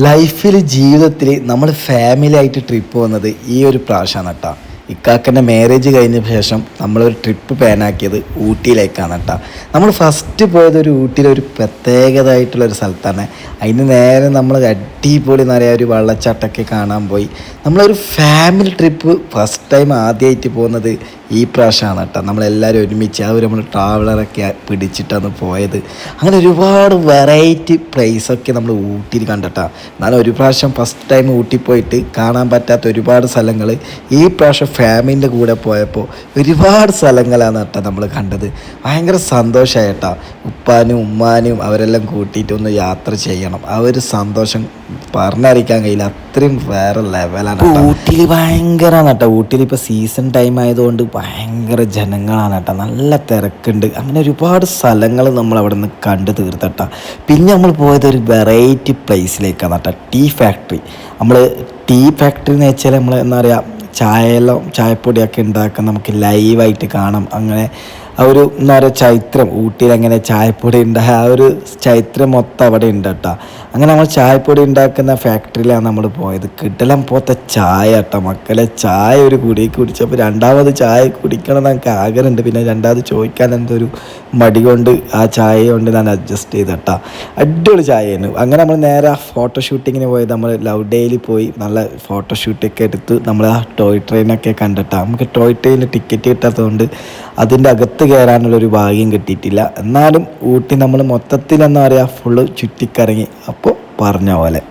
ലൈഫിൽ ജീവിതത്തിൽ നമ്മൾ ഫാമിലി ആയിട്ട് ട്രിപ്പ് പോകുന്നത് ഈ ഒരു പ്രാവശ്യമാണ് കേട്ടോ. ഇക്കാക്കൻ്റെ മാരേജ് കഴിഞ്ഞ ശേഷം നമ്മളൊരു ട്രിപ്പ് പ്ലാനാക്കിയത് ഊട്ടിയിലേക്കാണ് കേട്ടോ. നമ്മൾ ഫസ്റ്റ് പോയത് ഒരു ഊട്ടിയിലൊരു പ്രത്യേകതയായിട്ടുള്ളൊരു സ്ഥലത്താണ്. അതിന് നേരെ നമ്മൾ അടിപൊളി എന്ന് പറയുക ഒരു വെള്ളച്ചാട്ടമൊക്കെ കാണാൻ പോയി. നമ്മളൊരു ഫാമിലി ട്രിപ്പ് ഫസ്റ്റ് ടൈം ആദ്യമായിട്ട് പോകുന്നത് ഈ പ്രാവശ്യമാണ് കേട്ടോ. നമ്മളെല്ലാവരും ഒരുമിച്ച് നമ്മൾ ട്രാവലറൊക്കെ പിടിച്ചിട്ടാണ് പോയത്. അങ്ങനെ ഒരുപാട് വെറൈറ്റി പ്ലേസൊക്കെ നമ്മൾ ഊട്ടിയിൽ കണ്ടിട്ടാണ്. എന്നാലും ഒരു പ്രാവശ്യം ഫസ്റ്റ് ടൈം ഊട്ടി പോയിട്ട് കാണാൻ പറ്റാത്ത ഒരുപാട് സ്ഥലങ്ങൾ ഈ പ്രാവശ്യം ഫാമിലിൻ്റെ കൂടെ പോയപ്പോൾ ഒരുപാട് സ്ഥലങ്ങളാണ് കേട്ടോ നമ്മൾ കണ്ടത്. ഭയങ്കര സന്തോഷമായി കേട്ടോ. ഉപ്പാനും ഉമ്മാനും അവരെല്ലാം കൂട്ടിയിട്ട് ഒന്ന് യാത്ര ചെയ്യണം. ആ ഒരു സന്തോഷം പറഞ്ഞറിയിക്കാൻ കഴിയില്ല. അത്രയും വേറെ ലെവലാണ്. ഊട്ടിയിൽ ഭയങ്കരമാണ് കേട്ടോ. ഊട്ടിയിൽ ഇപ്പോൾ സീസൺ ടൈം ആയതുകൊണ്ട് ഭയങ്കര ജനങ്ങളാണ് കേട്ടോ. നല്ല തിരക്കുണ്ട്. അങ്ങനെ ഒരുപാട് സ്ഥലങ്ങൾ നമ്മൾ അവിടെ നിന്ന് കണ്ടു തീർത്തട്ടാ. പിന്നെ നമ്മൾ പോയത് ഒരു വെറൈറ്റി പ്ലേസിലേക്കാണ് കേട്ടോ. Tea factory. നമ്മൾ ടീ ഫാക്ടറി എന്ന് വെച്ചാൽ നമ്മൾ എന്താ പറയുക, ചായപ്പൊടിയൊക്കെ ഉണ്ടാക്കാൻ നമുക്ക് ലൈവായിട്ട് കാണാം. അങ്ങനെ ആ ഒരു എന്താ പറയുക ചൈത്രം, ഊട്ടിയിൽ അങ്ങനെ ചായപ്പൊടി ഉണ്ടായ ആ ഒരു ചൈത്രം മൊത്തം അവിടെ ഉണ്ട് കേട്ടോ. അങ്ങനെ നമ്മൾ ചായപ്പൊടി ഉണ്ടാക്കുന്ന ഫാക്ടറിയിലാണ് നമ്മൾ പോയത്. കിട്ടലം പോലത്തെ ചായ കേട്ടോ മക്കളെ. ചായ ഒരു കുടി കുടിച്ചപ്പോൾ രണ്ടാമത് ചായ കുടിക്കണം എന്നൊക്കെ ആഗ്രഹമുണ്ട്. പിന്നെ രണ്ടാമത് ചോദിക്കാൻ എന്തൊരു മടി കൊണ്ട് ആ ചായ കൊണ്ട് ഞാൻ അഡ്ജസ്റ്റ് ചെയ്ത് കേട്ടോ. അടിപൊളി ചായയാണ്. അങ്ങനെ നമ്മൾ നേരെ ഫോട്ടോഷൂട്ടിങ്ങിന് പോയത്. നമ്മൾ ലവ് ഡേയിൽ പോയി നല്ല ഫോട്ടോഷൂട്ടൊക്കെ എടുത്ത് നമ്മൾ ആ ടോയ് ട്രെയിനൊക്കെ കണ്ടിട്ടാണ്. നമുക്ക് ടോയ് ട്രെയിനിൽ ടിക്കറ്റ് കിട്ടാത്തതുകൊണ്ട് അതിൻ്റെ അകത്ത് കയറാനുള്ളൊരു ഭാഗ്യം കിട്ടിയിട്ടില്ല. എന്നാലും ഊട്ടി നമ്മൾ മൊത്തത്തിൽ എന്താ പറയുക ഫുള്ള് ചുറ്റിക്കറങ്ങി. അപ്പോൾ പറഞ്ഞ പോലെ